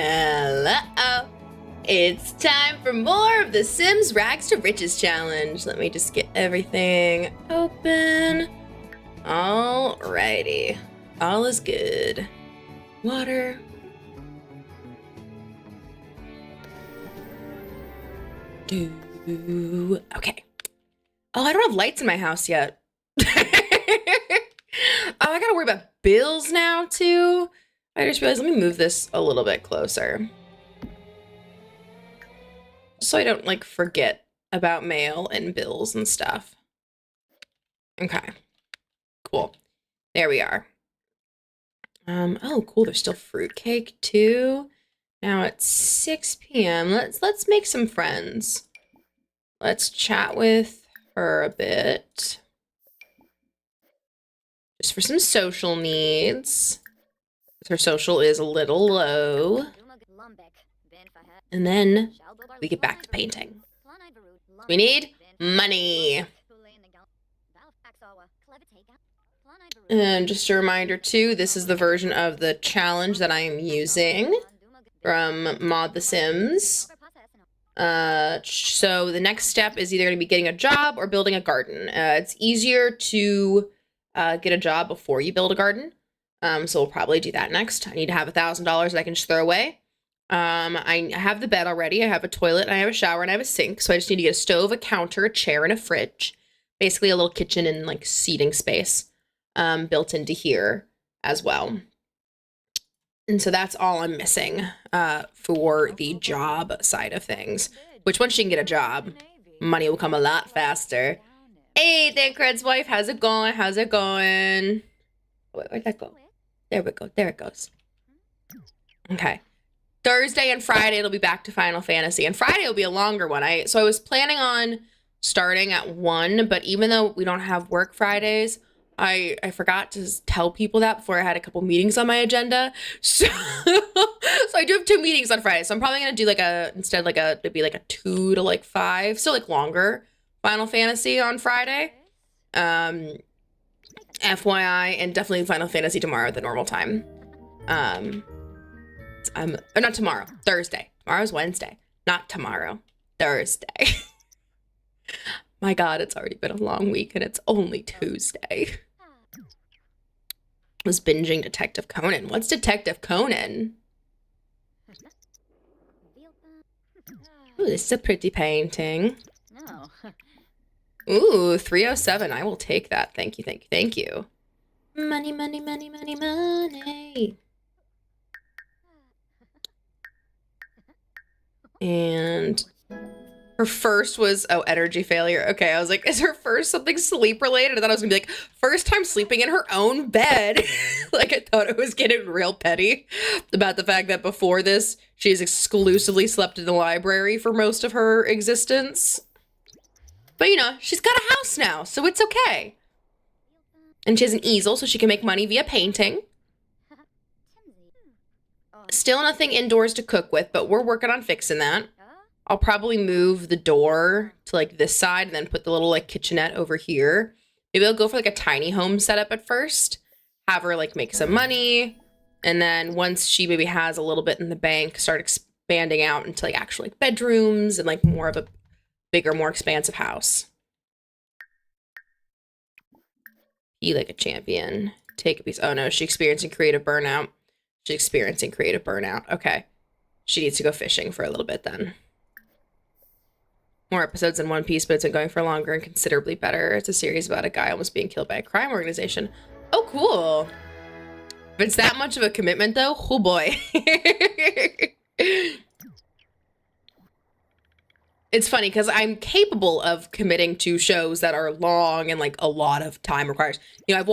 Hello. It's time for more of the Sims Rags to Riches challenge. Let me just get everything open. Alrighty. All is good. Water. Okay. Oh, I don't have lights in my house yet. Oh, I gotta worry about bills now, too. I just realized, let me move this a little bit closer. So I don't, like, forget about mail and bills and stuff. Okay. Cool. There we are. Oh, cool. There's still fruitcake, too. Now it's 6 p.m. Let's make some friends. Let's chat with her a bit. Just for some social needs. Her social is a little low. And then we get back to painting. We need money. And just a reminder too, this is the version of the challenge that I am using from Mod The Sims. So the next step is either going to be getting a job or building a garden. It's easier to get a job before you build a garden. So we'll probably do that next. I need to have $1,000 that I can just throw away. I have the bed already. I have a toilet, and I have a shower, and I have a sink. So I just need to get a stove, a counter, a chair, and a fridge. Basically a little kitchen and like seating space built into here as well. And so that's all I'm missing for the job side of things. Which once you can get a job, money will come a lot faster. Hey, Thancred's wife, how's it going? How's it going? Where'd that go? There we go. There it goes. Okay. Thursday and Friday, it'll be back to Final Fantasy. And Friday will be a longer one. So I was planning on starting at 1, but even though we don't have work Fridays, I forgot to tell people that before I had a couple meetings on my agenda. So, so I do have 2 meetings on Friday. So I'm probably going to do maybe like a 2 to like 5. Still like longer Final Fantasy on Friday. FYI, and definitely Final Fantasy tomorrow at the normal time. Not tomorrow, Thursday. Tomorrow's Wednesday, not tomorrow, Thursday. My God, it's already been a long week and it's only Tuesday. I was binging Detective Conan. What's Detective Conan? Ooh, this is a pretty painting. Ooh, 307. I will take that. Thank you, thank you, thank you. Money, money, money, money, money. And her first was, oh, energy failure. Okay, I was like, is her first something sleep related? I thought I was gonna be like, first time sleeping in her own bed. Like, I thought it was getting real petty about the fact that before this, she's exclusively slept in the library for most of her existence. But, you know, she's got a house now, so it's okay. And she has an easel, so she can make money via painting. Still nothing indoors to cook with, but we're working on fixing that. I'll probably move the door to, like, this side and then put the little, like, kitchenette over here. Maybe I'll go for, like, a tiny home setup at first. Have her, like, make some money. And then once she maybe has a little bit in the bank, start expanding out into, like, actual, like, bedrooms and, like, more of a bigger, more expansive house. Be like a champion. Take a piece. Oh, no, she's experiencing creative burnout. She's experiencing creative burnout. Okay. She needs to go fishing for a little bit then. More episodes in One Piece, but it's been going for longer and considerably better. It's a series about a guy almost being killed by a crime organization. Oh, cool. If it's that much of a commitment, though, oh boy. It's funny because I'm capable of committing to shows that are long and like a lot of time requires. You know,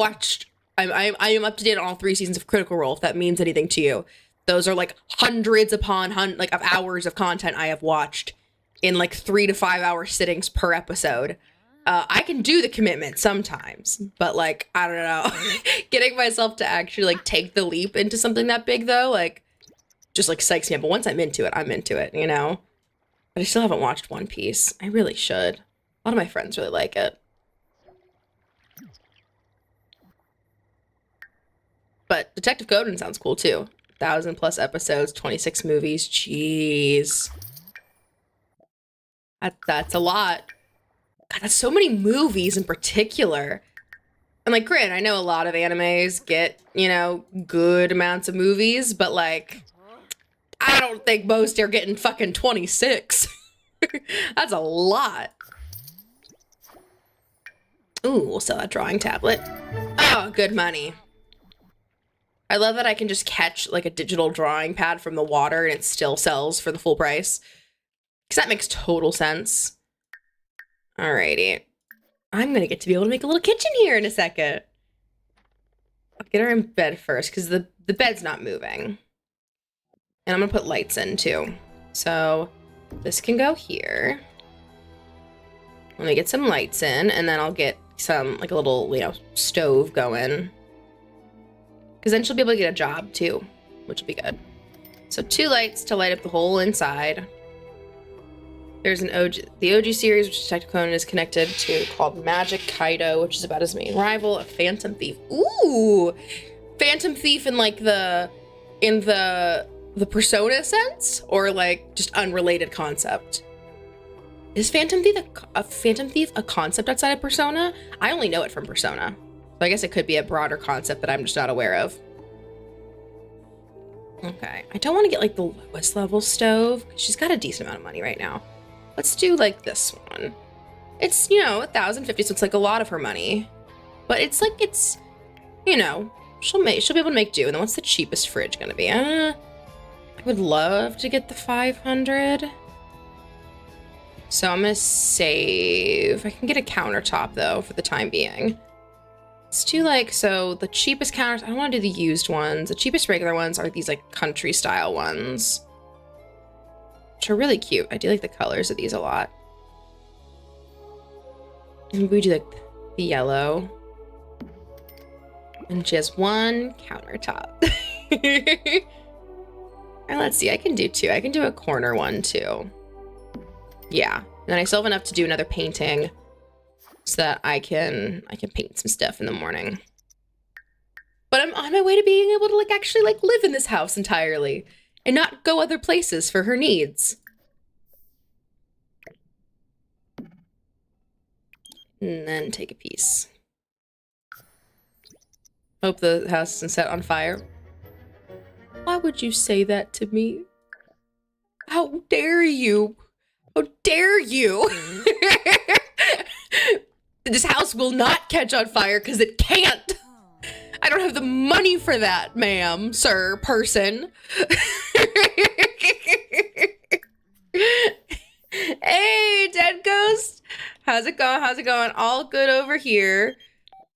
I am up to date on all 3 seasons of Critical Role, if that means anything to you. Those are like hundreds upon of hours of content I have watched in like 3 to 5 hour sittings per episode. I can do the commitment sometimes, but like, I don't know, getting myself to actually like take the leap into something that big though, like just like psychs me up. But once I'm into it, you know? But I still haven't watched One Piece. I really should. A lot of my friends really like it. But Detective Conan sounds cool too. 1,000+ episodes, 26 movies. Jeez. That's a lot. God, that's so many movies in particular. And like, granted, I know a lot of animes get, you know, good amounts of movies, but like, I don't think most are getting fucking 26. That's a lot. Ooh, we'll sell that drawing tablet. Oh, good money. I love that I can just catch like a digital drawing pad from the water and it still sells for the full price. Because that makes total sense. Alrighty. I'm gonna get to be able to make a little kitchen here in a second. I'll get her in bed first because the bed's not moving. And I'm gonna put lights in too. So this can go here. Let me get some lights in and then I'll get some like a little, you know, stove going. Because then she'll be able to get a job too, which will be good. So 2 lights to light up the whole inside. There's the OG series, which Detective Conan is connected to, called Magic Kaido, which is about his main rival, a Phantom Thief. Ooh! Phantom Thief in like the Persona sense, or like just unrelated concept? Is Phantom Thief a concept outside of Persona? I only know it from Persona. So I guess it could be a broader concept that I'm just not aware of. Okay, I don't want to get like the lowest level stove. She's got a decent amount of money right now. Let's do like this one. It's, you know, 1,050, so it's like a lot of her money. But it's like, it's, you know, she'll be able to make do. And then what's the cheapest fridge gonna be? I would love to get the 500. So I'm gonna save. I can get a countertop though for the time being. Let's do like, so the cheapest counters, I don't want to do the used ones. The cheapest regular ones are these like country style ones, which are really cute. I do like the colors of these a lot. And we do like the yellow. And she has 1 countertop. And let's see, I can do 2. I can do a corner one too. Yeah, and then I still have enough to do another painting so that I can paint some stuff in the morning. But I'm on my way to being able to like actually like live in this house entirely and not go other places for her needs. And then take a piece. Hope the house isn't set on fire. Why would you say that to me? How dare you? How dare you? This house will not catch on fire because it can't. I don't have the money for that, ma'am, sir, person. Hey, Dead Ghost. How's it going? How's it going? All good over here.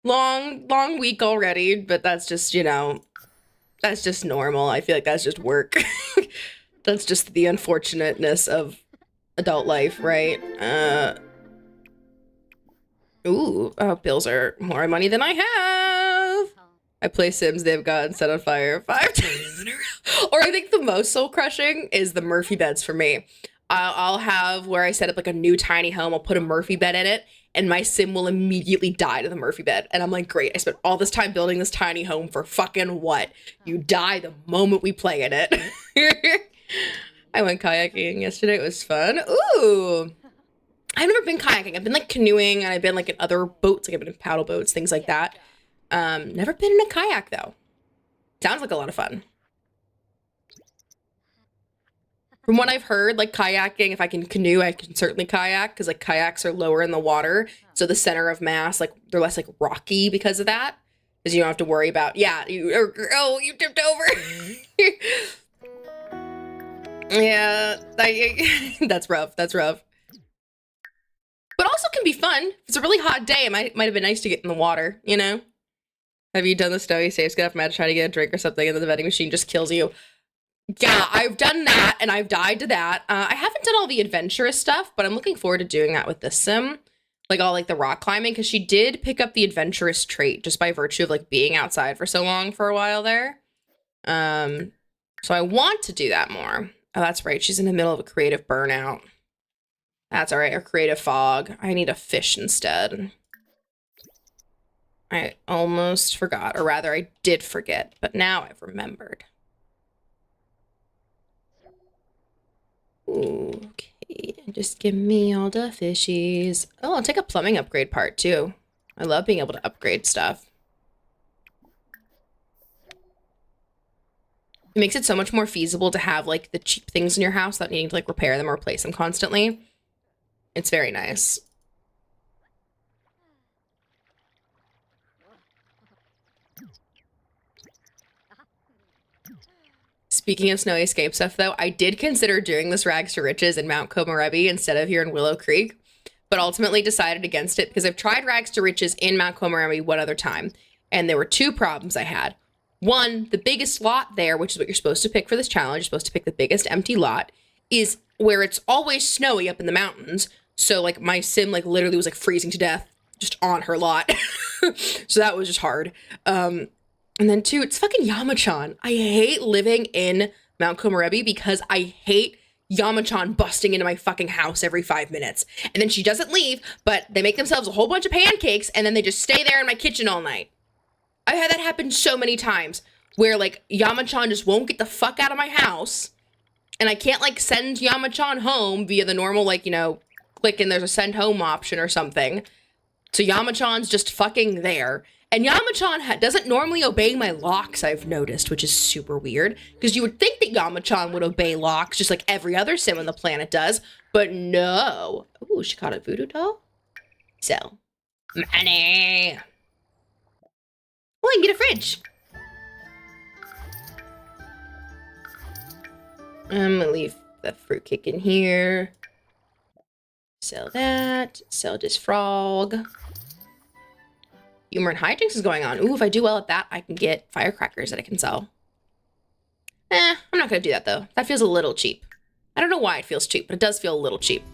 Long week already, but that's just, you know, that's just normal. I feel like that's just work. That's just the unfortunateness of adult life, right? Bills are more money than I have. I play Sims, they've gotten set on fire 5 times in a row. Or I think the most soul crushing is the Murphy beds for me. I'll have where I set up like a new tiny home, I'll put a Murphy bed in it, and my sim will immediately die to the Murphy bed. And I'm like, great, I spent all this time building this tiny home for fucking what? You die the moment we play in it. I went kayaking yesterday, it was fun. Ooh. I've never been kayaking. I've been like canoeing and I've been like in other boats, like I've been in paddle boats, things like that. Never been in a kayak though. Sounds like a lot of fun. From what I've heard, like kayaking, if I can canoe, I can certainly kayak because like kayaks are lower in the water. So the center of mass, like they're less like rocky because of that. Because you don't have to worry about, you tipped over. Yeah, that's rough. That's rough. But also can be fun. If it's a really hot day, it might have been nice to get in the water, you know? Have you done the snowy safe stuff? Imagine trying to get a drink or something and then the vending machine just kills you. Yeah, I've done that and I've died to that. I haven't done all the adventurous stuff, but I'm looking forward to doing that with this sim. Like all like the rock climbing, because she did pick up the adventurous trait just by virtue of like being outside for so long for a while there. So I want to do that more. Oh, that's right. She's in the middle of a creative burnout. That's all right. Or creative fog. I need a fish instead. I almost forgot, or rather I did forget, but now I've remembered. Okay, just give me all the fishies. Oh, I'll take a plumbing upgrade part too. I love being able to upgrade stuff. It makes it so much more feasible to have like the cheap things in your house without needing to like repair them or replace them constantly. It's very nice. Speaking of Snowy Escape stuff, though, I did consider doing this Rags to Riches in Mount Komorebi instead of here in Willow Creek, but ultimately decided against it because I've tried Rags to Riches in Mount Komorebi one other time, and there were two problems I had. One, the biggest lot there, which is what you're supposed to pick for this challenge, you're supposed to pick the biggest empty lot, is where it's always snowy up in the mountains. So, like, my sim, like, literally was, like, freezing to death just on her lot. So that was just hard. And then two, it's fucking Yamachan. I hate living in Mount Komorebi because I hate Yamachan busting into my fucking house every 5 minutes. And then she doesn't leave, but they make themselves a whole bunch of pancakes and then they just stay there in my kitchen all night. I've had that happen so many times where like Yamachan just won't get the fuck out of my house and I can't like send Yamachan home via the normal like, you know, click and there's a send home option or something. So Yamachan's just fucking there. And Yamachan doesn't normally obey my locks, I've noticed, which is super weird. Because you would think that Yamachan would obey locks just like every other sim on the planet does. But no. Ooh, she caught a voodoo doll. So, money. Oh, I can get a fridge. I'm gonna leave the fruitcake in here. Sell that. Sell this frog. Humor and hijinks is going on. Ooh, if I do well at that, I can get firecrackers that I can sell. I'm not gonna do that though. That feels a little cheap. I don't know why it feels cheap, but it does feel a little cheap.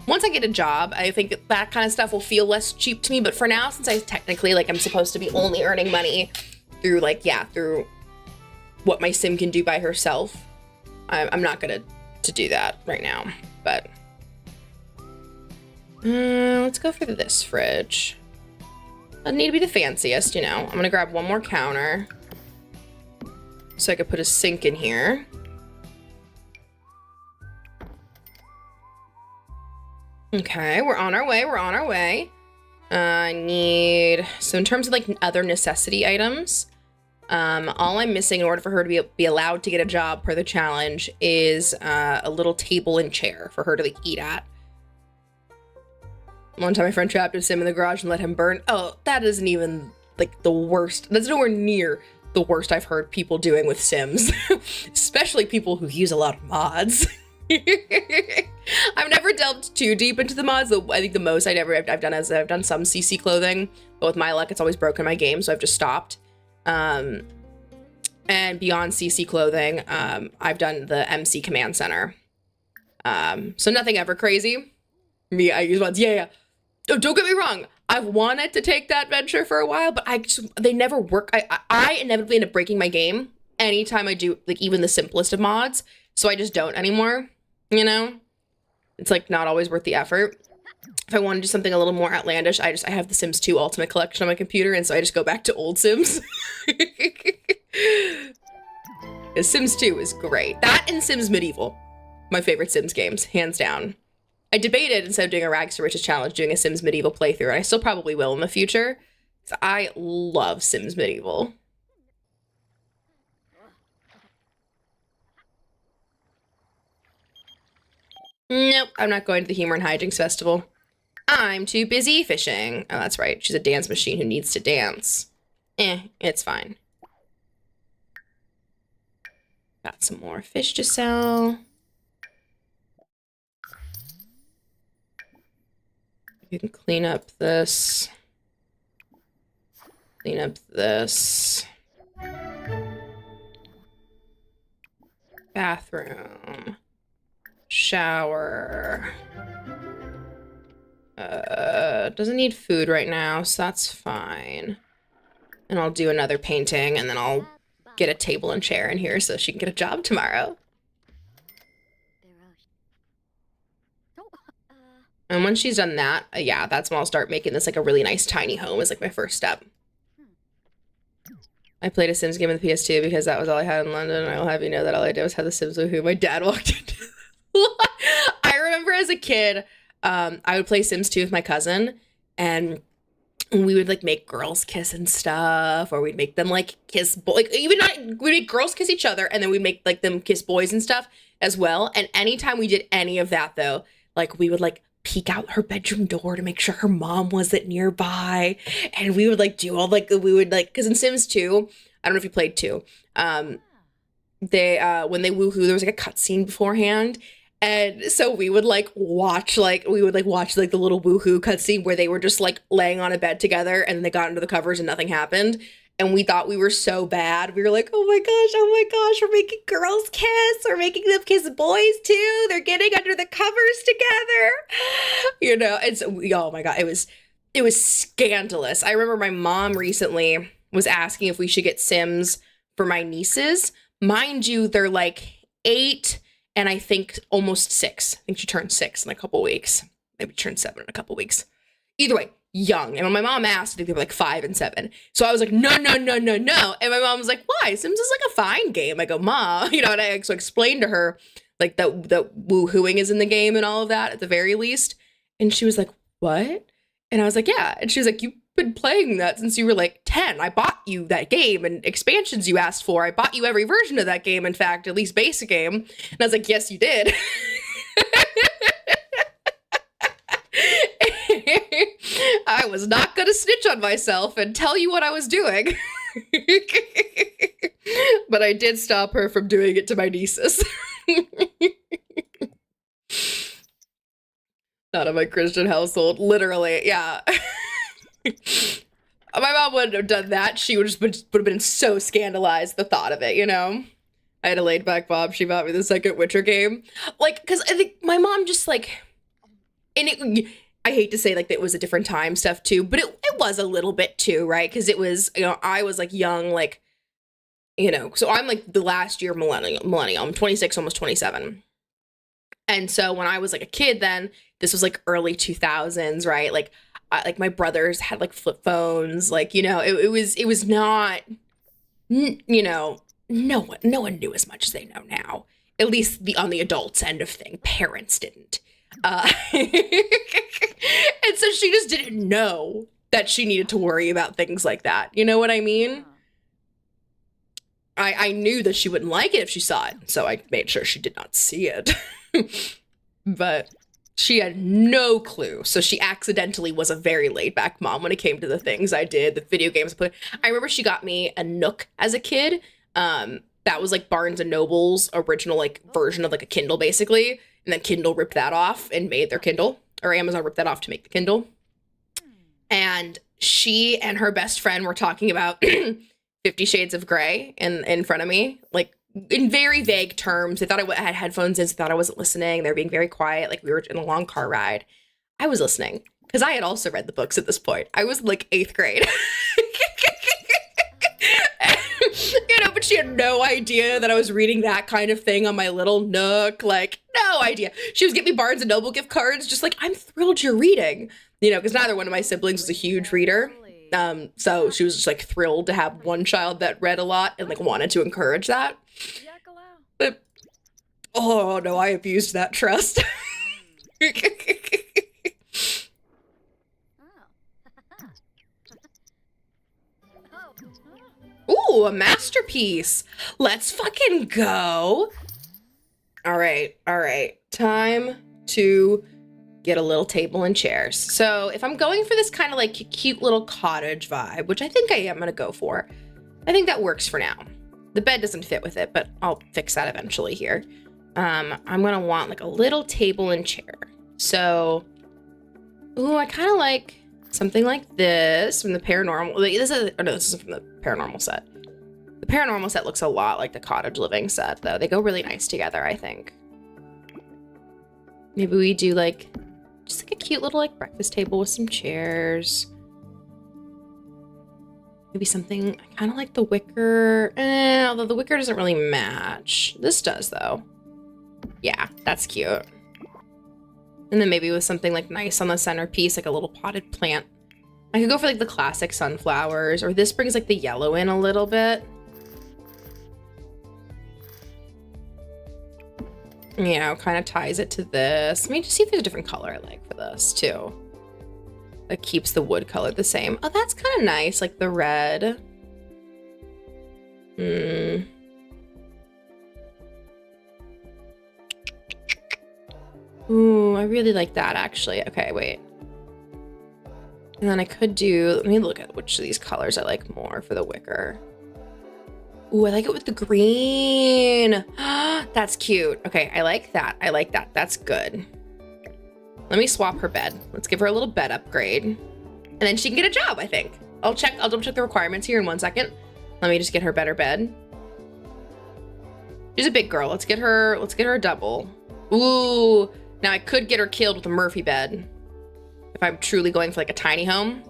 Once I get a job, I think that kind of stuff will feel less cheap to me, but for now, since I technically, like, I'm supposed to be only earning money through, like, yeah, through what my sim can do by herself, I'm not gonna do that right now, but... let's go for this fridge. Doesn't need to be the fanciest, you know. I'm gonna grab one more counter so I could put a sink in here. Okay, we're on our way, we're on our way. I need, so in terms of like other necessity items, all I'm missing in order for her to be allowed to get a job per the challenge is a little table and chair for her to like eat at. One time my friend trapped a sim in the garage and let him burn. Oh, that isn't even like the worst. That's nowhere near the worst I've heard people doing with sims, especially people who use a lot of mods. I've never delved too deep into the mods. I think the most I've done is I've done some CC clothing, but with my luck, it's always broken my game, so I've just stopped. And beyond CC clothing, I've done the MC command center. So nothing ever crazy. Me, I use mods. Yeah. Oh, don't get me wrong. I've wanted to take that venture for a while, but they never work. I inevitably end up breaking my game anytime I do like even the simplest of mods. So I just don't anymore. You know, it's like not always worth the effort. If I want to do something a little more outlandish, I have the Sims 2 Ultimate Collection on my computer, and so I just go back to old Sims. Sims 2 is great. That and Sims Medieval, my favorite Sims games, hands down. I debated, instead of doing a Rags to Riches challenge, doing a Sims Medieval playthrough, and I still probably will in the future. I love Sims Medieval. Nope, I'm not going to the Humor and Hijinks Festival. I'm too busy fishing. Oh, that's right. She's a dance machine who needs to dance. It's fine. Got some more fish to sell. You can clean up this. Clean up this. Bathroom. Shower. Doesn't need food right now, so that's fine. And I'll do another painting, and then I'll get a table and chair in here so she can get a job tomorrow. And when she's done that, yeah, that's when I'll start making this like a really nice tiny home is like my first step. I played a Sims game on the PS2 because that was all I had in London. I will have you know that all I did was have the Sims with who my dad walked into kid, I would play Sims 2 with my cousin, and we would like make girls kiss and stuff, or we'd make them like kiss, like even not, we'd make girls kiss each other, and then we'd make like them kiss boys and stuff as well. And anytime we did any of that though, like we would like peek out her bedroom door to make sure her mom wasn't nearby, and we would like do all like, we would like, because in Sims 2, I don't know if you played 2, they when they woohoo, there was like a cutscene beforehand. And so we would like watch like the little woohoo cutscene where they were just like laying on a bed together, and then they got under the covers and nothing happened. And we thought we were so bad. We were like, oh my gosh, we're making girls kiss. We're making them kiss boys too. They're getting under the covers together. You know, oh my God, it was scandalous. I remember my mom recently was asking if we should get Sims for my nieces. Mind you, they're like 8 and I think almost 6. I think she turned 6 in a couple weeks. Maybe turned 7 in a couple weeks. Either way, young. And when my mom asked, I think they were like 5 and 7. So I was like, no. And my mom was like, why? Sims is like a fine game. I go, Ma, you know, and I so explained to her like that woohooing is in the game and all of that at the very least. And she was like, what? And I was like, yeah. And she was like, you've been playing that since you were like 10. I bought you that game and expansions you asked for. I bought you every version of that game, in fact, at least basic game. And I was like, yes, you did. I was not going to snitch on myself and tell you what I was doing. But I did stop her from doing it to my nieces. Not in my Christian household, literally, yeah. My mom wouldn't have done that. She would have been so scandalized the thought of it, you know? I had a laid back mom. She bought me the second Witcher game. Like, because I think my mom just like, and I hate to say like that it was a different time stuff too, but it was a little bit too, right? Because it was, you know, I was like young, like, you know, so I'm like the last year millennial. I'm 26, almost 27. And so when I was like a kid then, this was like early 2000s, right? Like my brothers had like flip phones, like, you know, it was not, you know, no one knew as much as they know now. At least on the adults end of thing, parents didn't. And so she just didn't know that she needed to worry about things like that. You know what I mean? I knew that she wouldn't like it if she saw it, so I made sure she did not see it. But she had no clue. So she accidentally was a very laid back mom when it came to the things I did, the video games I played. I remember she got me a Nook as a kid. That was like Barnes and Noble's original like version of like a Kindle basically. And then Kindle ripped that off and made their Kindle, or Amazon ripped that off to make the Kindle. And she and her best friend were talking about 50 Shades of Grey in front of me, like in very vague terms. They thought I had headphones in, so thought I wasn't listening. They were being very quiet, like we were in a long car ride. I was listening because I had also read the books at this point. I was like 8th grade. You know, but she had no idea that I was reading that kind of thing on my little Nook. Like, no idea. She was getting me Barnes and Noble gift cards, just like, I'm thrilled you're reading. You know, because neither one of my siblings was a huge reader. So she was just like thrilled to have one child that read a lot and like wanted to encourage that. But, oh no, I abused that trust. Ooh, a masterpiece. Let's fucking go. All right. Time to get a little table and chairs. So if I'm going for this kind of like cute little cottage vibe, which I think I am gonna go for, I think that works for now. The bed doesn't fit with it, but I'll fix that eventually here. I'm gonna want like a little table and chair. So, ooh, I kind of like something like this from the paranormal. This isn't from the paranormal set. The paranormal set looks a lot like the cottage living set, though. They go really nice together, I think. Maybe we do like just like a cute little like breakfast table with some chairs. Maybe something kind of like the wicker, although the wicker doesn't really match. This does though. Yeah, that's cute. And then maybe with something like nice on the centerpiece, like a little potted plant. I could go for like the classic sunflowers, or this brings like the yellow in a little bit. you know, kind of ties it to this. Let me just see if there's a different color I like for this too. That keeps the wood color the same. Oh, that's kind of nice, like the red. Ooh, I really like that actually. Okay, wait. And then I could do, let me look at which of these colors I like more for the wicker. Ooh, I like it with the green. That's cute. Okay, I like that. I like that. That's good. Let me swap her bed. Let's give her a little bed upgrade. And then she can get a job, I think. I'll double check the requirements here in 1 second. Let me just get her better bed. She's a big girl. Let's get her a double. Ooh, now I could get her killed with a Murphy bed. If I'm truly going for like a tiny home.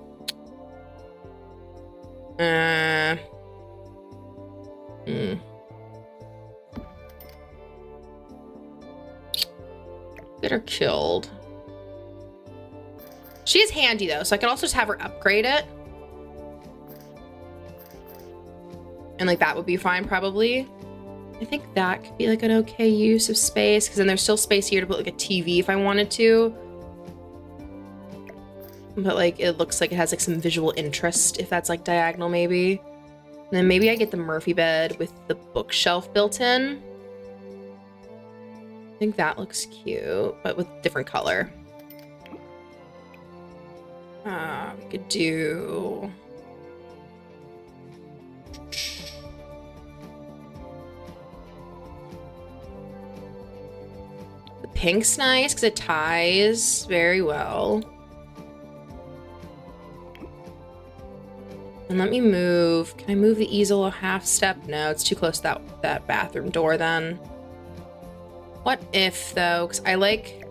Get her killed. She is handy though, so I can also just have her upgrade it. And like that would be fine probably. I think that could be like an okay use of space, because then there's still space here to put like a TV if I wanted to. But like it looks like it has like some visual interest if that's like diagonal maybe. And then maybe I get the Murphy bed with the bookshelf built in. I think that looks cute, but with different color. We could do... The pink's nice because it ties very well. And let me move. Can I move the easel a half step? No, it's too close to that bathroom door then. What if though? Because I like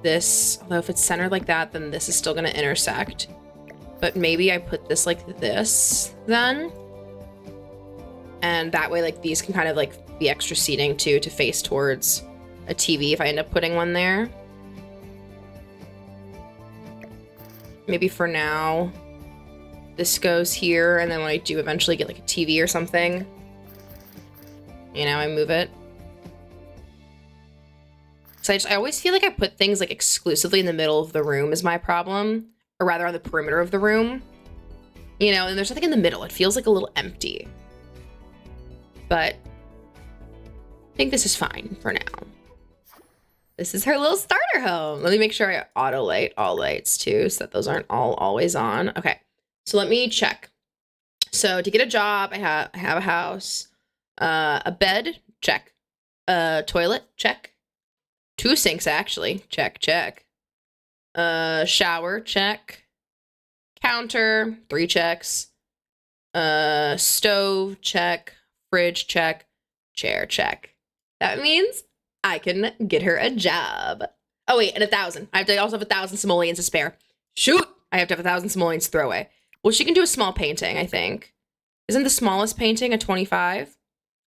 this. Although if it's centered like that, then this is still going to intersect. But maybe I put this like this then. And that way like these can kind of like be extra seating too to face towards a TV if I end up putting one there. Maybe for now. This goes here, and then when I do eventually get like a TV or something, you know, I move it. So I always feel like I put things like exclusively in the middle of the room is my problem, or rather on the perimeter of the room. You know, and there's nothing in the middle. It feels like a little empty. But I think this is fine for now. This is her little starter home. Let me make sure I auto light all lights too, so that those aren't all always on. Okay. So let me check. So to get a job, I have a house, a bed, check, a toilet, check, 2 sinks actually, check, check, shower, check, counter, 3 checks, stove, check, fridge, check, chair, check. That means I can get her a job. Oh wait, and 1,000. I also have 1,000 simoleons to spare. Shoot! I have to have 1,000 simoleons to throw away. Well, she can do a small painting, I think. Isn't the smallest painting a 25?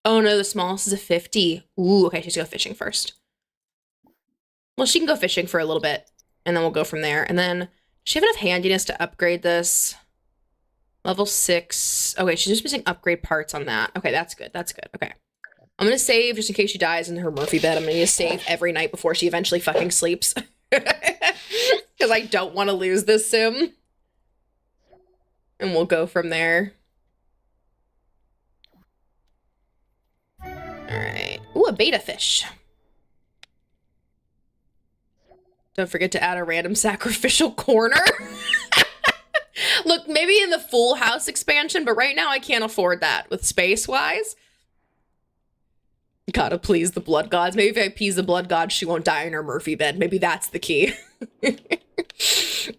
Oh no, the smallest is a 50. Ooh, okay, she's gonna go fishing first. Well, she can go fishing for a little bit, and then we'll go from there. And then, does she have enough handiness to upgrade this? Level 6. Okay, she's just missing upgrade parts on that. Okay, that's good, that's good, okay. I'm gonna save just in case she dies in her Murphy bed. I'm gonna need to save every night before she eventually fucking sleeps. Because I don't want to lose this sim. And we'll go from there. Alright. Ooh, a beta fish. Don't forget to add a random sacrificial corner. Look, maybe in the full house expansion, but right now I can't afford that with space-wise. Gotta please the blood gods. Maybe if I appease the blood gods, she won't die in her Murphy bed. Maybe that's the key.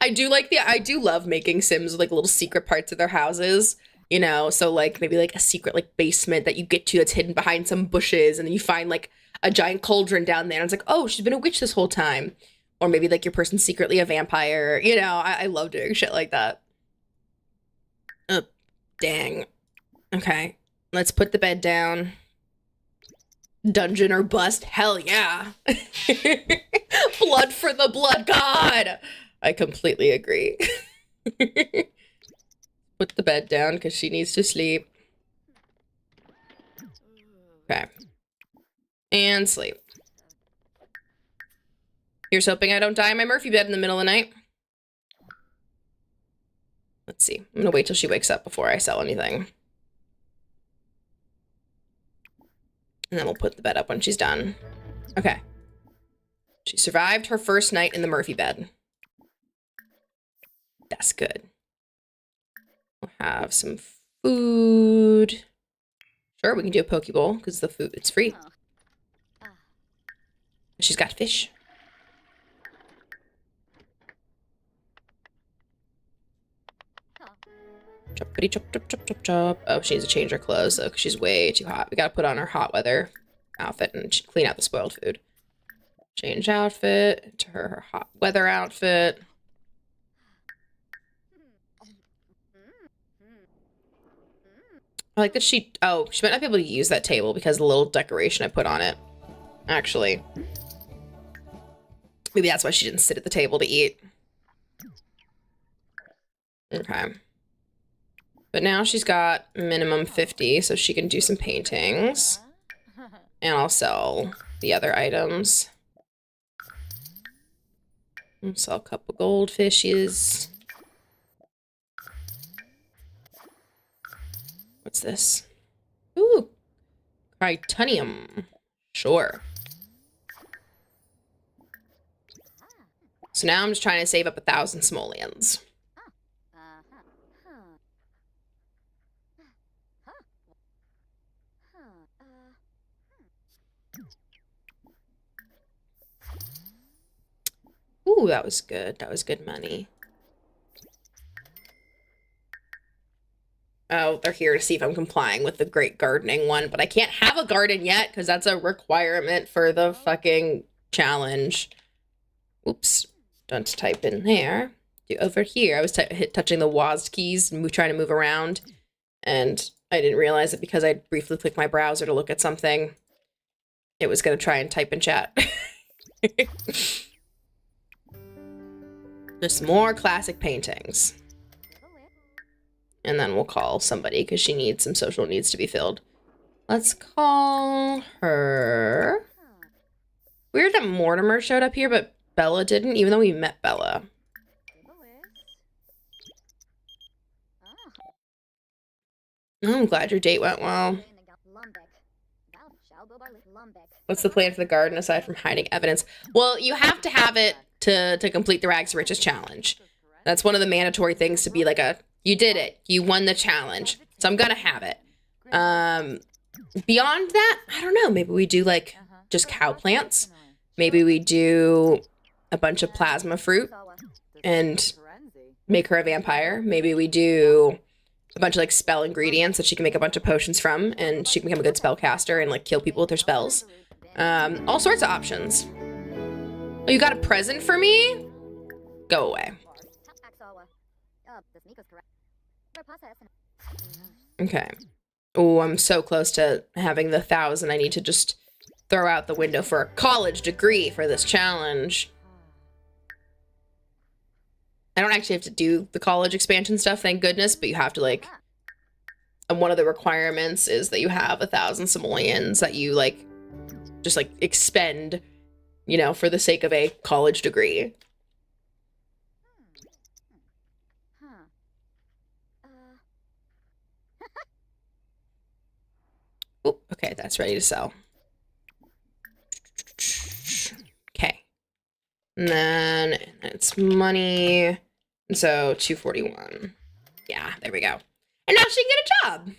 I do love making sims with like little secret parts of their houses, you know, so like maybe like a secret like basement that you get to that's hidden behind some bushes, and then you find like a giant cauldron down there and it's like, oh, she's been a witch this whole time. Or maybe like your person's secretly a vampire, you know. I love doing shit like that. Oh, dang. Okay, let's put the bed down. Dungeon or bust, hell yeah. Blood for the blood god. I completely agree. Put the bed down because she needs to sleep. Okay. And sleep. Here's hoping I don't die in my Murphy bed in the middle of the night. Let's see. I'm gonna wait till she wakes up before I sell anything. And then we'll put the bed up when she's done. Okay. She survived her first night in the Murphy bed. That's good. We'll have some food. Sure, we can do a poke bowl because the food, it's free. She's got fish. Choppity chop chop chop chop chop. Oh, she needs to change her clothes though, because she's way too hot. We gotta put on her hot weather outfit and clean out the spoiled food. Change outfit to her hot weather outfit. I like that she, oh, she might not be able to use that table because of the little decoration I put on it. Actually. Maybe that's why she didn't sit at the table to eat. Okay. But now she's got minimum 50, so she can do some paintings. And I'll sell the other items. I'll sell a couple goldfishes. What's this? Ooh, Crytonium. Sure. So now I'm just trying to save up 1,000 simoleons. Ooh, that was good. That was good money. Oh, they're here to see if I'm complying with the great gardening one, but I can't have a garden yet because that's a requirement for the fucking challenge. Oops. Don't type in there. Do over here. I was touching the WASD keys and trying to move around, and I didn't realize that because I briefly clicked my browser to look at something, it was going to try and type in chat. Just more classic paintings. And then we'll call somebody because she needs some social needs to be filled. Let's call her. Weird that Mortimer showed up here, but Bella didn't, even though we met Bella. Oh, I'm glad your date went well. What's the plan for the garden aside from hiding evidence? Well, you have to have it to complete the Rags to Riches challenge. That's one of the mandatory things to be like a, you did it. You won the challenge. So I'm gonna have it. Beyond that, I don't know. Maybe we do like just cow plants. Maybe we do a bunch of plasma fruit and make her a vampire. Maybe we do a bunch of like spell ingredients that she can make a bunch of potions from and she can become a good spellcaster and like kill people with her spells. All sorts of options. Oh, you got a present for me? Go away. Okay. Oh, I'm so close to having the 1,000. I need to just throw out the window for a college degree for this challenge. I don't actually have to do the college expansion stuff, thank goodness, but you have to like, and one of the requirements is that you have 1,000 simoleons that you like, just like expend, you know, for the sake of a college degree. Oh, okay, that's ready to sell. Okay. And then it's money. And so 241. Yeah, there we go. And now she can get a job.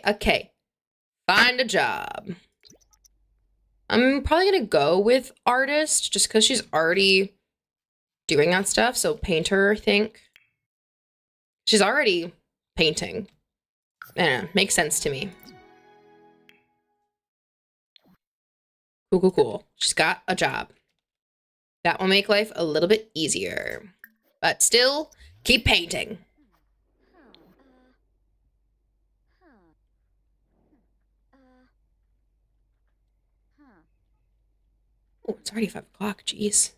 Okay. Find a job. I'm probably gonna go with artist just because she's already doing that stuff. So painter, I think. She's already painting. Yeah, makes sense to me. Cool. She's got a job. That will make life a little bit easier. But still, keep painting. Oh, it's already 5 o'clock, jeez.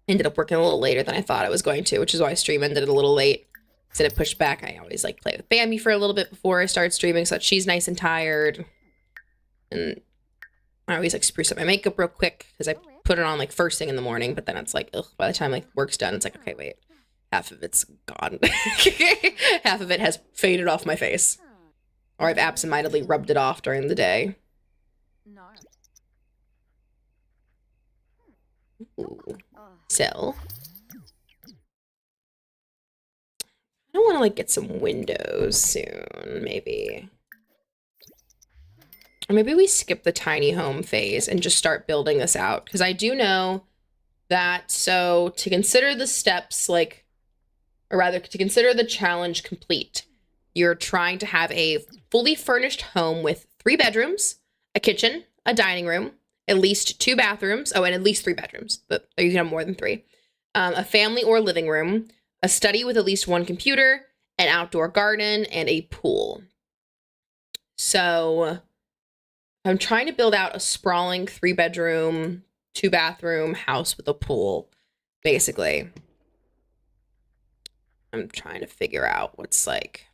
Ended up working a little later than I thought I was going to, which is why stream ended a little late. Instead of pushed back, I always like play with Bambi for a little bit before I start streaming so that she's nice and tired. And I always like spruce up my makeup real quick because I put it on like first thing in the morning, but then it's like, ugh, by the time like work's done, it's like, okay, wait, half of it's gone. Half of it has faded off my face. Or I've absentmindedly rubbed it off during the day. Ooh. So, I want to like get some windows soon, maybe. Or maybe we skip the tiny home phase and just start building this out. Because I do know that, so to consider the steps, like, or rather to consider the challenge complete, you're trying to have a fully furnished home with 3 bedrooms, a kitchen, a dining room, at least 2 bathrooms. Oh, and at least 3 bedrooms, but you can have more than 3. A family or living room, a study with at least 1 computer, an outdoor garden, and a pool. So I'm trying to build out a sprawling 3-bedroom, 2-bathroom house with a pool, basically. I'm trying to figure out what's like,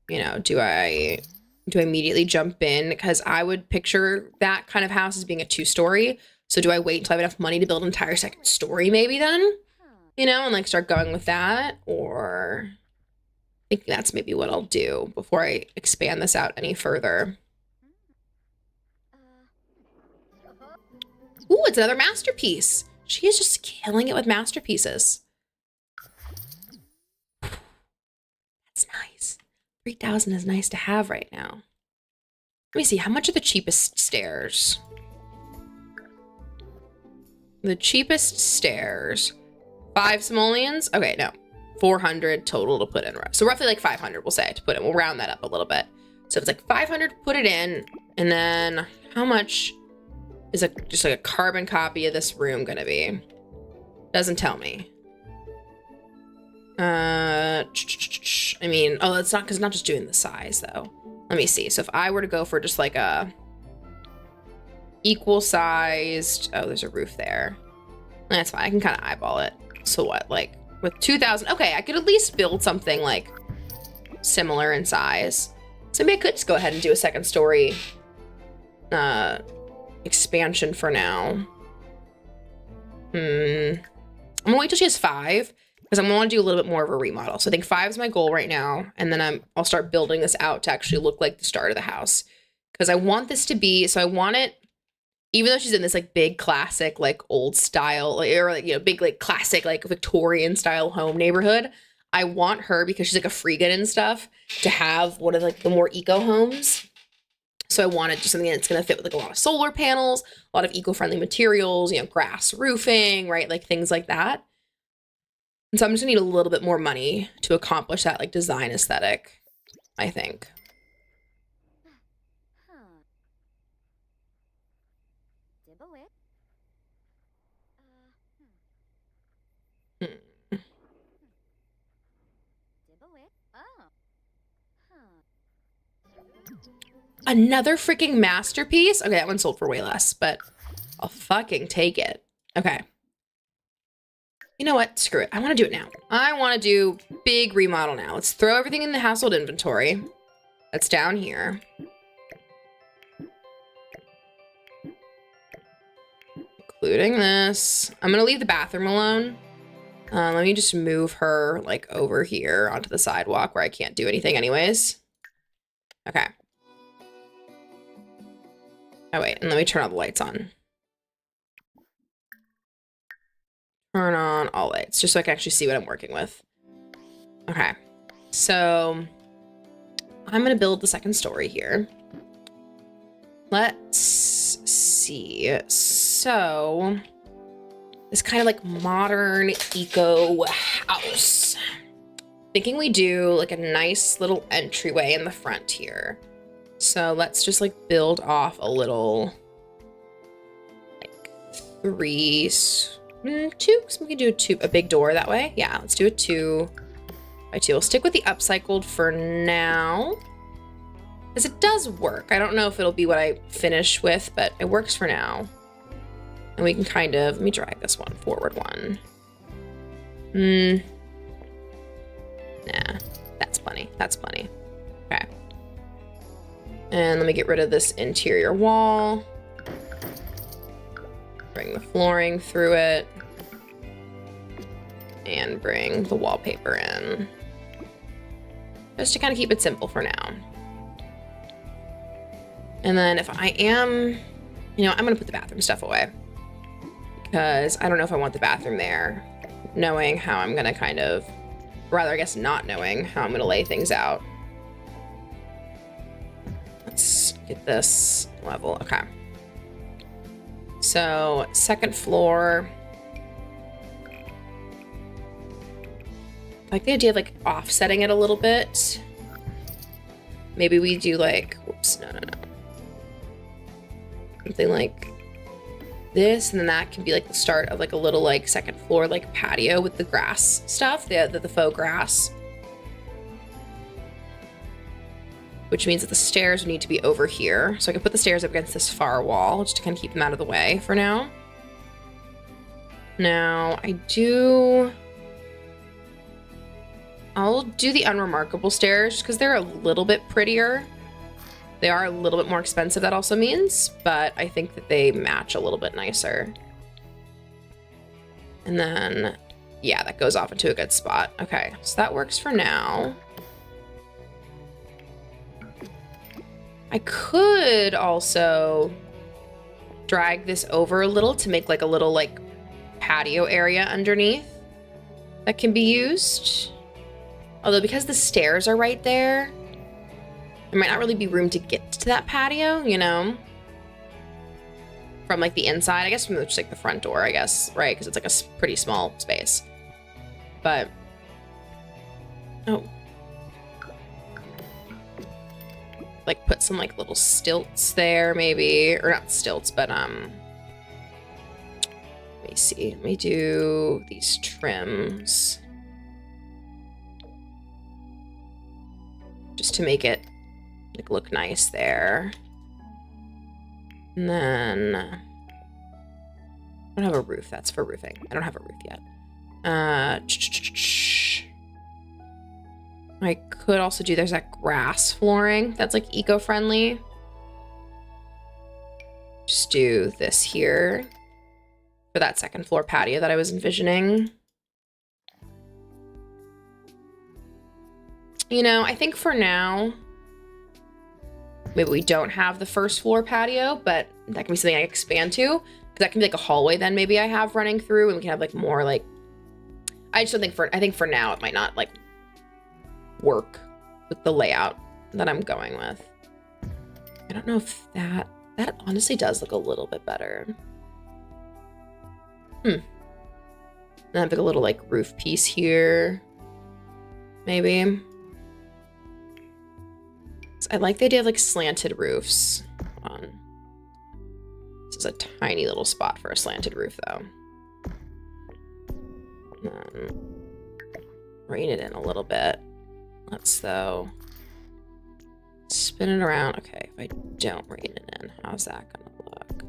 you know, do I immediately jump in? Because I would picture that kind of house as being a 2-story. So do I wait until I have enough money to build an entire 2nd story maybe then? You know, and like start going with that? Or I think that's maybe what I'll do before I expand this out any further. Ooh, it's another masterpiece. She is just killing it with masterpieces. That's nice. 3,000 is nice to have right now. Let me see, how much are the cheapest stairs? The cheapest stairs. 5 simoleons? Okay, no. 400 total to put in. So roughly like 500, we'll say, to put in. We'll round that up a little bit. So it's like 500 to put it in. And then how much is just like a carbon copy of this room gonna be? Doesn't tell me. I mean, oh, it's not, because it's not just doing the size though. Let me see. So if I were to go for just like a equal sized, oh, there's a roof there. That's fine. I can kind of eyeball it. So what, like with 2,000, okay, I could at least build something like similar in size. So maybe I could just go ahead and do a 2nd story expansion for now. I'm gonna wait till she has 5 because I'm gonna want to do a little bit more of a remodel. So I think 5 is my goal right now, and then I'll start building this out to actually look like the start of the house, because I want this to be, so I want it, even though she's in this like big classic like old style, or like, you know, big like classic like Victorian style home neighborhood, I want her, because she's like a freegan and stuff, to have one of like the more eco homes. So I wanted just something that's going to fit with like a lot of solar panels, a lot of eco-friendly materials, you know, grass roofing, right? Like things like that. And so I'm just gonna need a little bit more money to accomplish that like design aesthetic, I think. Another freaking masterpiece? Okay, that one sold for way less, but I'll fucking take it. Okay. You know what? Screw it. I want to do it now. I want to do big remodel now. Let's throw everything in the household inventory. That's down here. Including this. I'm going to leave the bathroom alone. Let me just move her like over here onto the sidewalk where I can't do anything anyways. Okay. Oh, wait, and let me turn all the lights on. Turn on all lights, just so I can actually see what I'm working with. Okay, so I'm gonna build the 2nd story here. Let's see. So, this kind of like modern eco house. Thinking we do like a nice little entryway in the front here. So let's just like build off a little like 2, so we can do a big door that way. Yeah, let's do a 2 by 2. We'll stick with the upcycled for now, because it does work. I don't know if it'll be what I finish with, but it works for now. And we can kind of, let me drag this one forward one. Nah, that's plenty. That's plenty. Okay. And let me get rid of this interior wall. Bring the flooring through it. And bring the wallpaper in. Just to kind of keep it simple for now. And then if I am, you know, I'm gonna put the bathroom stuff away. Because I don't know if I want the bathroom there. Knowing how I'm gonna kind of, rather I guess not knowing how I'm gonna lay things out. Let's get this level, okay. So, second floor. I like the idea of like offsetting it a little bit. Maybe we do like, whoops, no. Something like this, and then that can be like the start of like a little like second floor like patio with the grass stuff, the faux grass. Which means that the stairs would need to be over here. So I can put the stairs up against this far wall just to kind of keep them out of the way for now. Now, I'll do the unremarkable stairs just because they're a little bit prettier. They are a little bit more expensive, that also means, but I think that they match a little bit nicer. And then, yeah, that goes off into a good spot. Okay, so that works for now. I could also drag this over a little to make like a little like patio area underneath that can be used. Although because the stairs are right there, there might not really be room to get to that patio, you know? From like the inside, I guess from just like the front door, I guess, right? Because it's like a pretty small space. But, oh. Like put some like little stilts there maybe, or not stilts, but let me see, let me do these trims. Just to make it like look nice there. And then I don't have a roof. That's for roofing. I don't have a roof yet. I could also do, there's that grass flooring that's like eco-friendly. Just do this here for that second floor patio that I was envisioning. You know, I think for now, maybe we don't have the first floor patio, but that can be something I expand to. Because that can be like a hallway then maybe I have running through, and we can have like more like, I just don't think I think for now it might not like work with the layout that I'm going with. I don't know if that honestly does look a little bit better. And I have like a little like roof piece here, maybe. I like the idea of like slanted roofs. Hold on. This is a tiny little spot for a slanted roof though. Rein it in a little bit. Let's though spin it around. Okay, if I don't rein it in, how's that gonna look?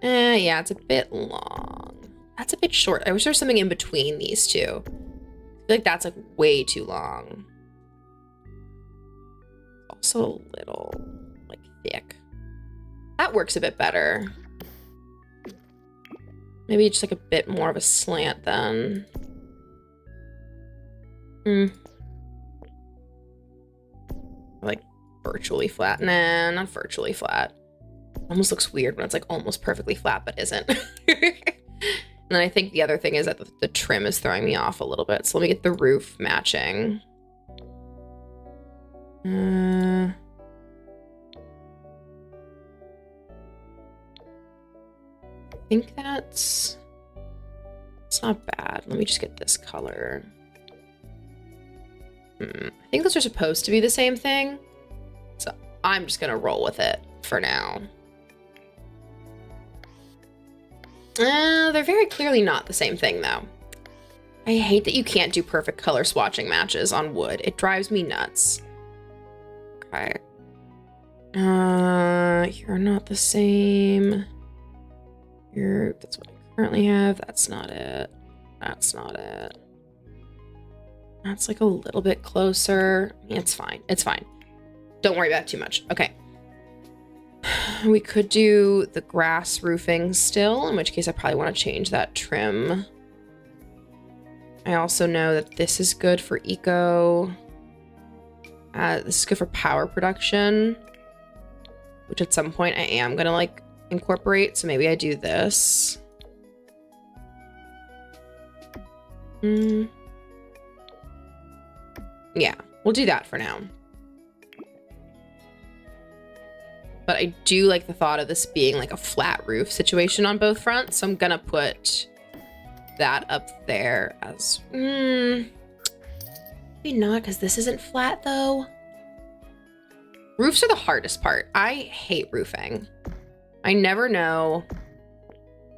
Yeah, it's a bit long. That's a bit short. I wish there was something in between these two. I feel like that's like way too long. Also a little like thick. That works a bit better. Maybe just like a bit more of a slant then. Like virtually flat. Nah, not virtually flat. Almost looks weird when it's like almost perfectly flat but isn't. And then I think the other thing is that the trim is throwing me off a little bit. So let me get the roof matching. I think it's not bad. Let me just get this color. I think those are supposed to be the same thing. So I'm just gonna roll with it for now. They're very clearly not the same thing though. I hate that you can't do perfect color swatching matches on wood. It drives me nuts. Okay. You're not the same. That's what I currently have. That's not it. That's not it. That's like a little bit closer. It's fine. It's fine. Don't worry about it too much. Okay. We could do the grass roofing still, in which case I probably want to change that trim. I also know that this is good for eco. This is good for power production, which at some point I am going to like incorporate. So maybe I do this. Yeah, we'll do that for now. But I do like the thought of this being like a flat roof situation on both fronts. So I'm gonna put that up there as, maybe not, because this isn't flat though. Roofs are the hardest part. I hate roofing. I never know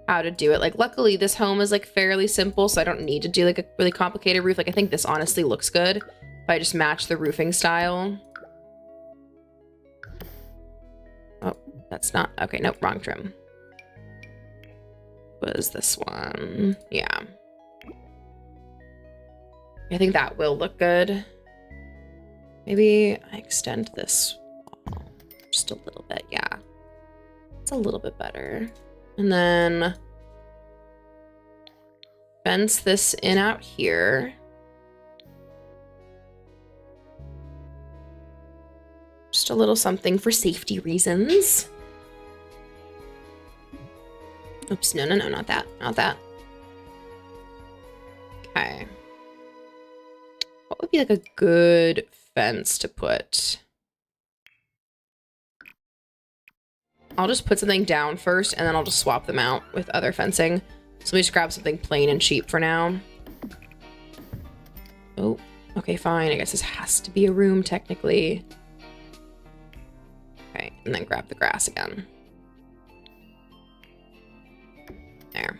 how to do it. Like, luckily this home is like fairly simple, so I don't need to do like a really complicated roof. Like, I think this honestly looks good if I just match the roofing style. Oh, that's not, okay, nope, wrong trim. Was this one? Yeah. I think that will look good. Maybe I extend this wall just a little bit. Yeah, it's a little bit better. And then fence this in out here. Just a little something for safety reasons. Oops, no, not that, not that. Okay. What would be like a good fence to put? I'll just put something down first, and then I'll just swap them out with other fencing. So let me just grab something plain and cheap for now. Oh, okay, fine. I guess this has to be a room, technically. Okay, and then grab the grass again. There.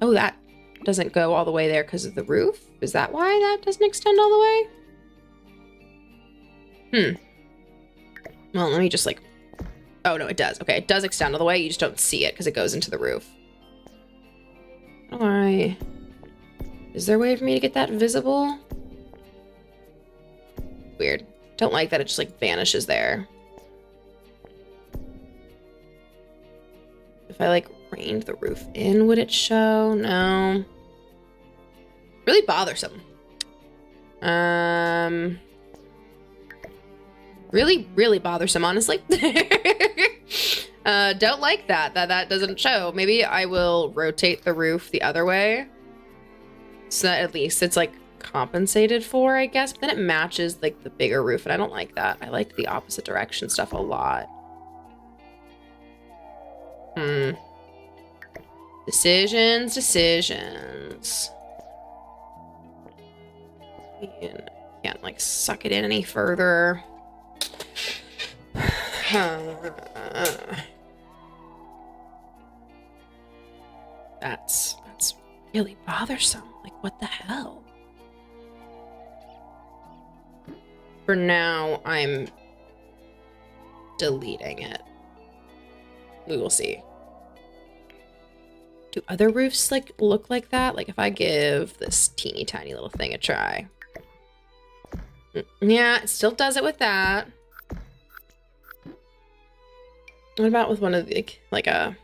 Oh, that doesn't go all the way there because of the roof? Is that why that doesn't extend all the way? Well, let me just like... Oh, no, it does. Okay, it does extend all the way. You just don't see it because it goes into the roof. Alright. Is there a way for me to get that visible? Weird. Don't like that it just like vanishes there. If I like reined the roof in, would it show? No. Really bothersome. Really bothersome, honestly. Don't like that doesn't show. Maybe I will rotate the roof the other way, so that at least it's like compensated for, I guess. But then it matches like the bigger roof, and I don't like that. I like the opposite direction stuff a lot. Decisions. Can't like suck it in any further. That's really bothersome. Like, what the hell? For now, I'm deleting it. We will see. Do other roofs like look like that? Like, if I give this teeny tiny little thing a try. Yeah, it still does it with that. What about with one of the, like a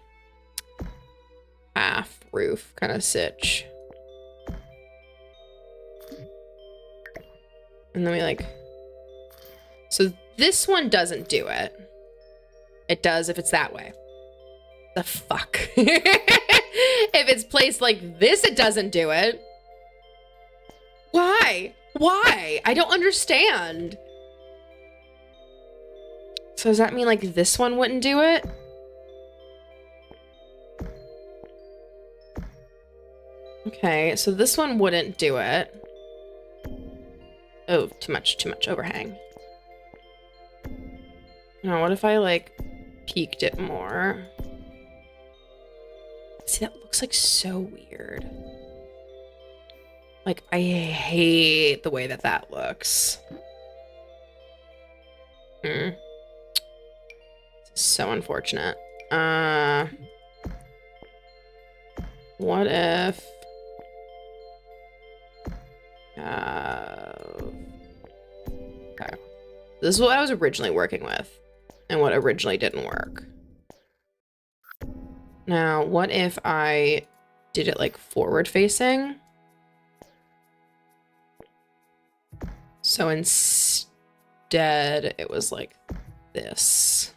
half roof kind of sitch? And then we like... So this one doesn't do it. It does if it's that way. The fuck? If it's placed like this, it doesn't do it. Why? Why? I don't understand. So does that mean like this one wouldn't do it? Okay, so this one wouldn't do it. Oh, too much overhang. Now, what if I like peaked it more? See, that looks like so weird. Like, I hate the way that that looks. So unfortunate. What if... okay. This is what I was originally working with and what originally didn't work. Now, what if I did it like forward facing? So instead it was like this.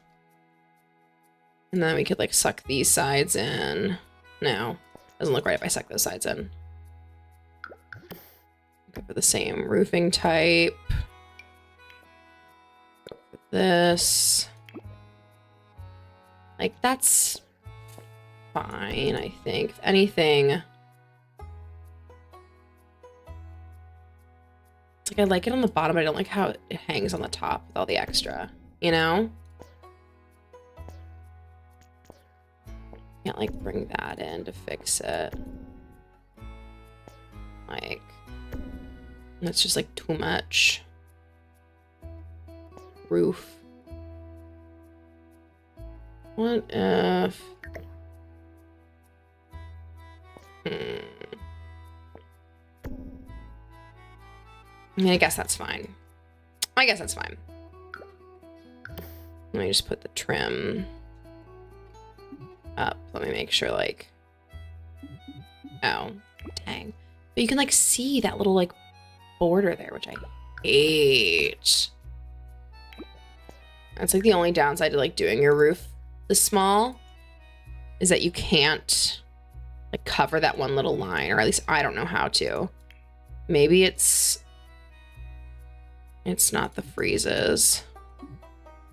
And then we could like suck these sides in. No, doesn't look right if I suck those sides in. Go for the same roofing type. Go for this. Like that's fine, I think. If anything, it's like I like it on the bottom, but I don't like how it hangs on the top with all the extra, you know? Can't like bring that in to fix it. Like, that's just like too much. Roof. What if... I mean, I guess that's fine. I guess that's fine. Let me just put the trim up. Let me make sure, like... Oh, dang. But you can, like, see that little, like, border there, which I hate. That's, like, the only downside to, like, doing your roof this small is that you can't, like, cover that one little line, or at least I don't know how to. Maybe it's not the freezes.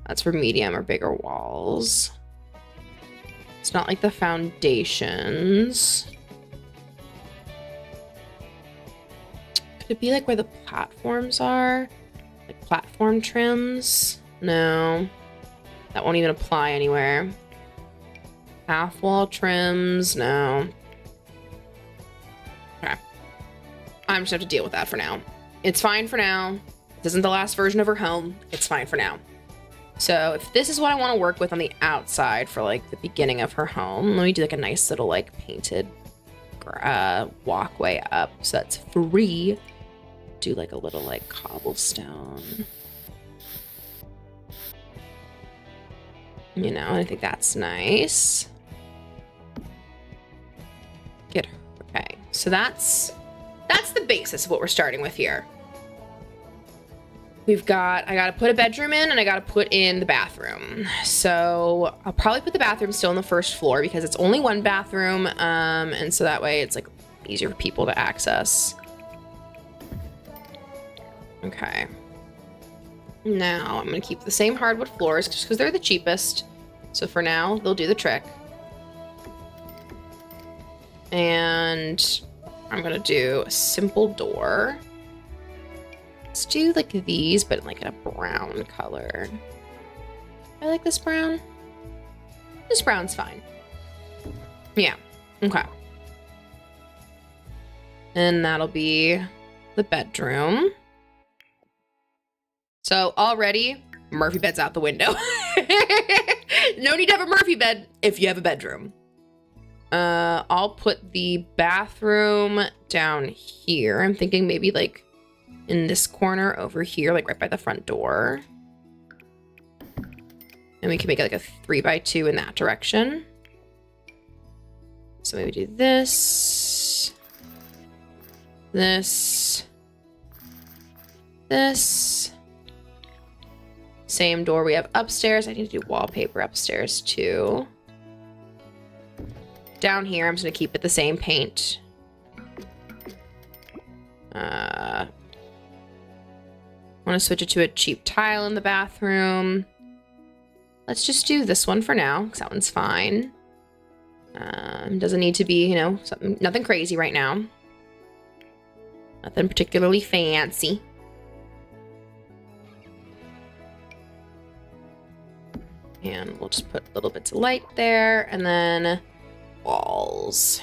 That's for medium or bigger walls. It's not like the foundations. Could it be like where the platforms are? Like platform trims? No. That won't even apply anywhere. Half wall trims? No. Okay. I'm just gonna have to deal with that for now. It's fine for now. This isn't the last version of her home. It's fine for now. So if this is what I want to work with on the outside for like the beginning of her home, let me do like a nice little like painted walkway up so that's free. Do like a little like cobblestone. You know, I think that's nice. Get her. Okay, so that's the basis of what we're starting with here. I gotta put a bedroom in and I gotta put in the bathroom. So I'll probably put the bathroom still on the first floor because it's only one bathroom. And so that way it's like easier for people to access. Okay. Now I'm gonna keep the same hardwood floors just because they're the cheapest. So for now, they'll do the trick. And I'm gonna do a simple door. Let's do like these, but like in a brown color. I like this brown. This brown's fine. Yeah, okay. And that'll be the bedroom. So already, Murphy bed's out the window. No need to have a Murphy bed if you have a bedroom. I'll put the bathroom down here. I'm thinking maybe like in this corner over here, like right by the front door. And we can make it like a 3x2 in that direction. So maybe do this, this, this. Same door we have upstairs. I need to do wallpaper upstairs too. Down here, I'm just gonna keep it the same paint. I want to switch it to a cheap tile in the bathroom. Let's just do this one for now, because that one's fine. Doesn't need to be, you know, nothing crazy right now. Nothing particularly fancy. And we'll just put little bits of light there, and then walls.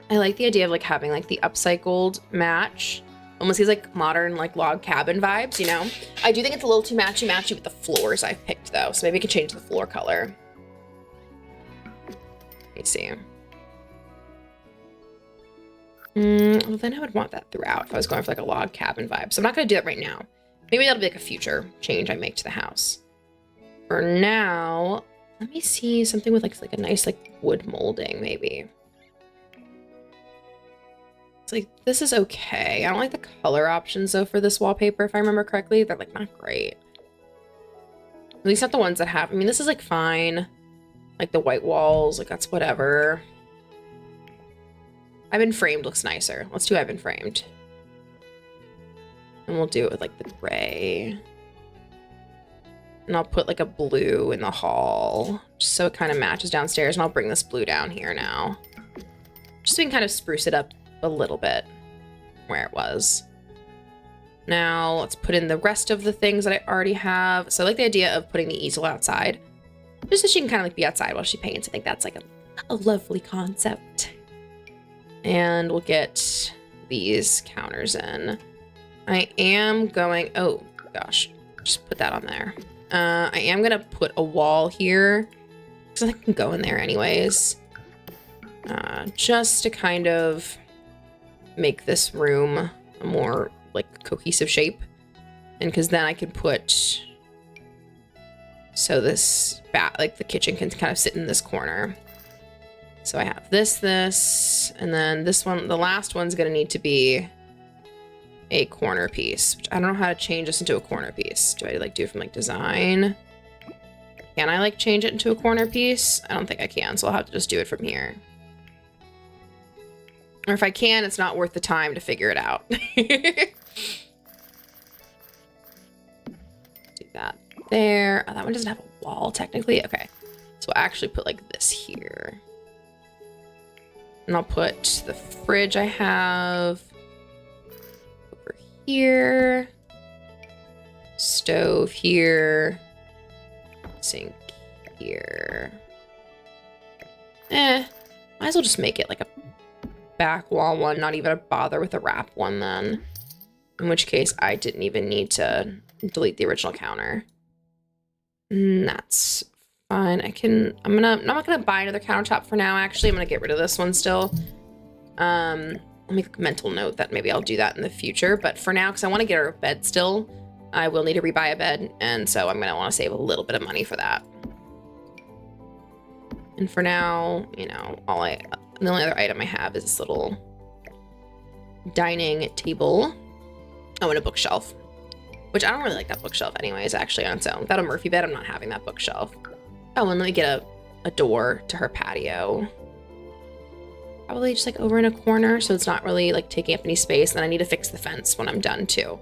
I like the idea of like having like the upcycled match. Almost gives like modern like log cabin vibes, you know? I do think it's a little too matchy-matchy with the floors I've picked though, so maybe I could change the floor color. Let me see. Well, then I would want that throughout if I was going for like a log cabin vibe. So I'm not gonna do that right now. Maybe that'll be like a future change I make to the house. For now, let me see something with like a nice like wood molding maybe. It's like, this is okay. I don't like the color options though for this wallpaper, if I remember correctly. They're like not great. At least not the ones that have, I mean, this is like fine. Like the white walls, like that's whatever. I've Been Framed looks nicer. Let's do I've Been Framed. And we'll do it with like the gray. And I'll put like a blue in the hall, just so it kind of matches downstairs. And I'll bring this blue down here now, just so we can kind of spruce it up a little bit where it was. Now let's put in the rest of the things that I already have. So I like the idea of putting the easel outside, just so she can kind of like be outside while she paints. I think that's like a lovely concept. And we'll get these counters in. I am going, oh gosh, just put that on there. I am gonna put a wall here because I can go in there anyways. Just to kind of make this room a more like cohesive shape. And because then I can put, so this like the kitchen can kind of sit in this corner. So I have this, and then this one, the last one's gonna need to be a corner piece, which I don't know how to change this into a corner piece. Do I like do it from like design? Can I like change it into a corner piece? I don't think I can, so I'll have to just do it from here. Or if I can, it's not worth the time to figure it out. Do that there. Oh, that one doesn't have a wall technically. Okay, so I'll actually put like this here. And I'll put the fridge I have over here. Stove here. Sink here. Might as well just make it like a back wall one, not even a bother with a wrap one then. In which case I didn't even need to delete the original counter. And that's fine. I'm not gonna buy another countertop for now, actually. I'm gonna get rid of this one still. I'll make a mental note that maybe I'll do that in the future, but for now, because I want to get her a bed still, I will need to rebuy a bed, and so I'm gonna want to save a little bit of money for that. And for now, you know, the only other item I have is this little dining table. Oh, and a bookshelf, which I don't really like that bookshelf anyways, actually, on its own. Without a Murphy bed, I'm not having that bookshelf. Oh, and let me get a door to her patio. Probably just like over in a corner, so it's not really like taking up any space. And then I need to fix the fence when I'm done too.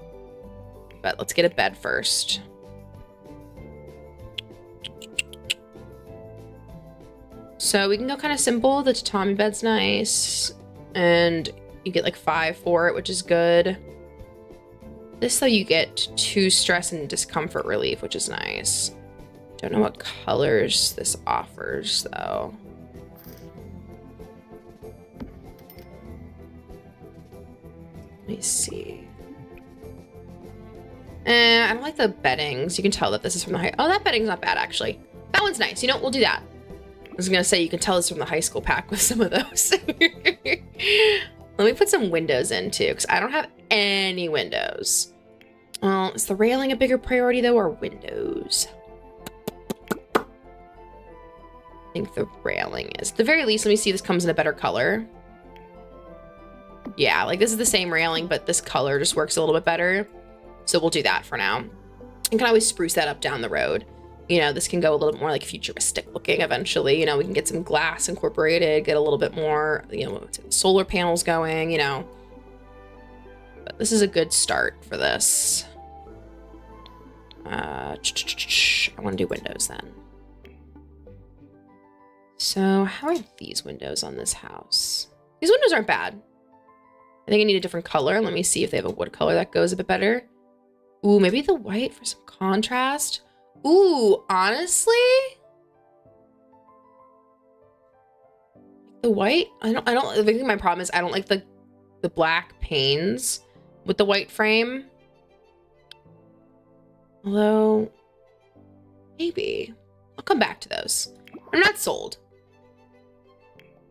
But let's get a bed first. So we can go kind of simple. The tatami bed's nice. And you get like 5 for it, which is good. This though, you get 2 stress and discomfort relief, which is nice. Don't know what colors this offers though. Let me see. I don't like the beddings. You can tell that this is from the high. Oh, that bedding's not bad actually. That one's nice. You know, we'll do that. I was gonna say you can tell this from the high school pack with some of those. Let me put some windows in too, because I don't have any windows. Well, is the railing a bigger priority though, or windows? I think the railing is. At the very least, let me see if this comes in a better color. Yeah, like this is the same railing, but this color just works a little bit better. So we'll do that for now. And can always spruce that up down the road. You know, this can go a little bit more like futuristic looking eventually. You know, we can get some glass incorporated, get a little bit more, you know, solar panels going, you know. But this is a good start for this. I want to do windows then. So how are these windows on this house? These windows aren't bad. I think I need a different color. Let me see if they have a wood color that goes a bit better. Ooh, maybe the white for some contrast. Ooh, honestly, the white, I think my problem is I don't like the black panes with the white frame. Although, maybe. I'll come back to those. I'm not sold.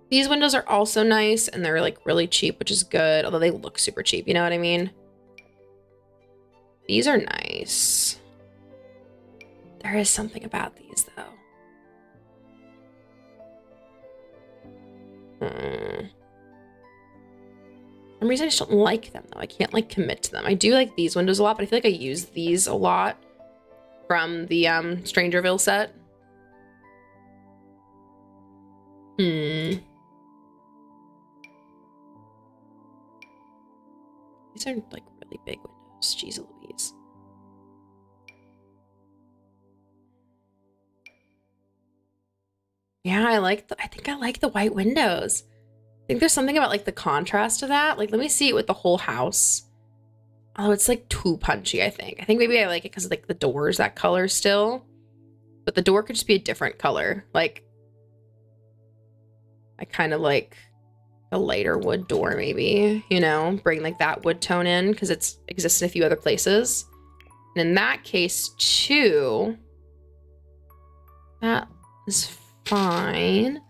These windows are also nice, and they're like really cheap, which is good. Although they look super cheap, you know what I mean? These are nice. There is something about these, though. For some reason, I just don't like them, though. I can't, like, commit to them. I do like these windows a lot, but I feel like I use these a lot from the Strangerville set. These are, like, really big windows. Jeez Louise. Yeah, I think I like the white windows. I think there's something about like the contrast to that. Like, let me see it with the whole house. Oh, it's like too punchy, I think. I think maybe I like it because like the door's that color still. But the door could just be a different color. Like, I kind of like a lighter wood door maybe, you know, bring like that wood tone in because it exists in a few other places. And in that case too, that is fine.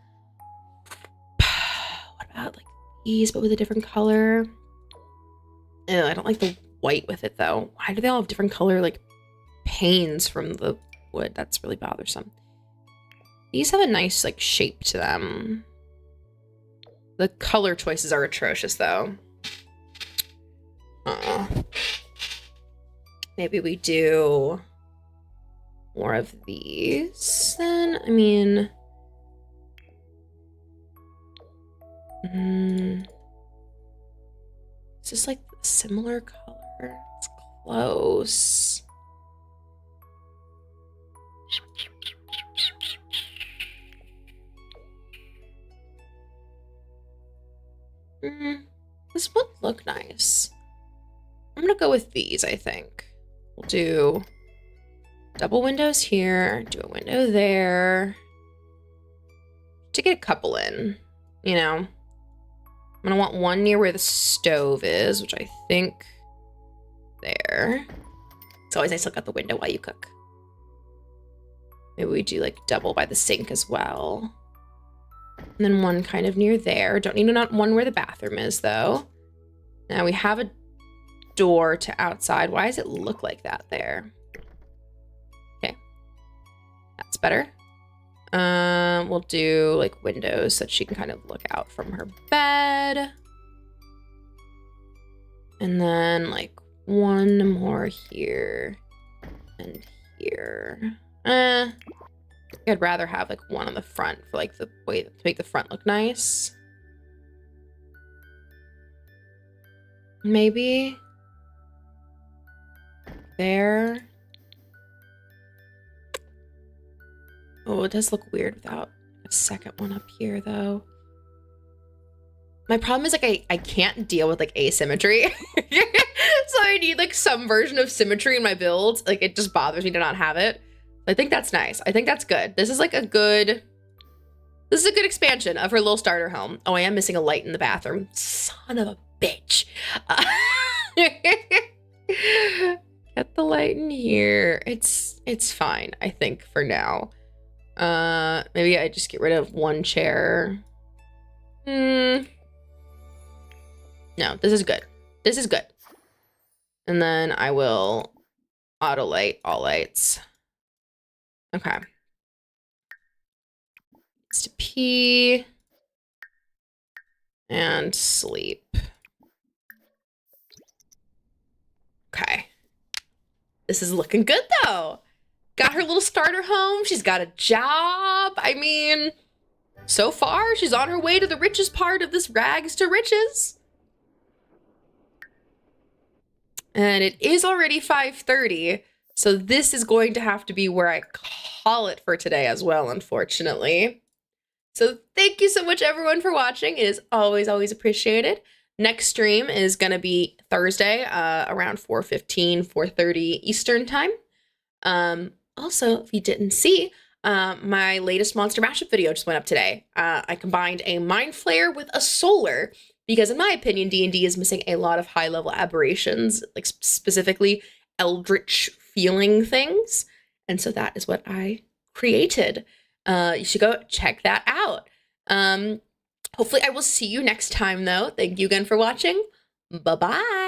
What about like these but with a different color? Ew, I don't like the white with it though. Why do they all have different color like panes from the wood? That's really bothersome. These have a nice like shape to them. The color choices are atrocious though. Maybe we do more of these then. I mean, is this like a similar color? It's close. This would look nice. I'm gonna go with these, I think. We'll do double windows here, do a window there. To get a couple in, you know. I'm gonna want one near where the stove is, which I think there. It's always nice to look out the window while you cook. Maybe we do like double by the sink as well. And then one kind of near there. Don't need one where the bathroom is though. Now we have a door to outside. Why does it look like that there? Okay. That's better. We'll do like windows so that she can kind of look out from her bed. And then like one more here and here. I'd rather have like one on the front for like the way to make the front look nice. Maybe there. Oh, it does look weird without a second one up here though. My problem is like I can't deal with like asymmetry. So I need like some version of symmetry in my build. Like it just bothers me to not have it. I think that's nice. I think that's good. This is a good expansion of her little starter home. Oh, I am missing a light in the bathroom. Son of a bitch. Get the light in here. It's fine, I think, for now. Maybe I just get rid of one chair. No, this is good. This is good. And then I will auto light all lights. Okay. It's to pee and sleep. Okay. This is looking good though. Got her little starter home. She's got a job. I mean, so far she's on her way to the richest part of this rags to riches. And it is already 5:30. So this is going to have to be where I call it for today as well, unfortunately. So thank you so much, everyone, for watching. It is always, always appreciated. Next stream is going to be Thursday around 4:15, 4:30 Eastern time. Also, if you didn't see, my latest Monster Mashup video just went up today. I combined a Mind Flayer with a Solar because, in my opinion, D&D is missing a lot of high-level aberrations, like specifically eldritch feeling things. And so that is what I created. You should go check that out. Hopefully I will see you next time though. Thank you again for watching. Bye-bye.